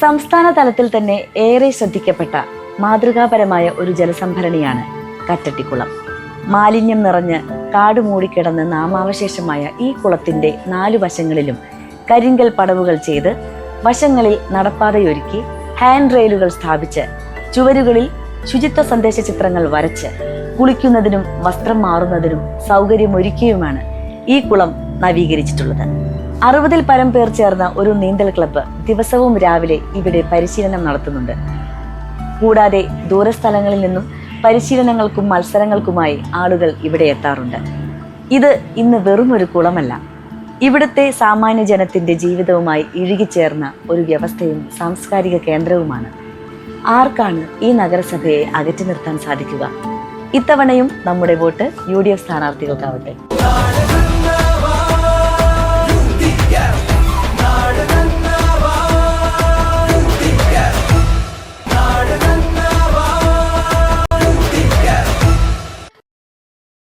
സംസ്ഥാന തലത്തിൽ തന്നെ ഏറെ ശ്രദ്ധിക്കപ്പെട്ട മാതൃകാപരമായ ഒരു ജലസംഭരണിയാണ് കറ്റട്ടിക്കുളം. മാലിന്യം നിറഞ്ഞ് കാട് മൂടിക്കിടന്ന് നാമാവശേഷമായ ഈ കുളത്തിന്റെ 4 വശങ്ങളിലും കരിങ്കൽ പടവുകൾ ചെയ്ത് വശങ്ങളിൽ നടപ്പാതയൊരുക്കി ഹാൻഡ് റെയിലുകൾ സ്ഥാപിച്ച് ചുവരുകളിൽ ശുചിത്വ സന്ദേശ ചിത്രങ്ങൾ വരച്ച് കുളിക്കുന്നതിനും വസ്ത്രം മാറുന്നതിനും സൗകര്യമൊരുക്കിയുമാണ് ഈ കുളം നവീകരിച്ചിട്ടുള്ളത്. 60-ൽ പരം പേർ ചേർന്ന ഒരു നീന്തൽ ക്ലബ്ബ് ദിവസവും രാവിലെ ഇവിടെ പരിശീലനം നടത്തുന്നുണ്ട്. കൂടാതെ ദൂരസ്ഥലങ്ങളിൽ നിന്നും പരിശീലനങ്ങൾക്കും മത്സരങ്ങൾക്കുമായി ആളുകൾ ഇവിടെ എത്താറുണ്ട്. ഇത് ഇന്ന് വെറും ഒരു കുളമല്ല, ഇവിടുത്തെ സാമാന്യ ജനത്തിന്റെ ജീവിതവുമായി ഇഴുകിച്ചേർന്ന ഒരു വ്യവസ്ഥയും സാംസ്കാരിക കേന്ദ്രവുമാണ്. ആർക്കാണ് ഈ നഗരസഭയെ അകറ്റി നിർത്താൻ സാധിക്കുക? ഇത്തവണയും നമ്മുടെ വോട്ട് UDF സ്ഥാനാർത്ഥികൾക്കാവട്ടെ.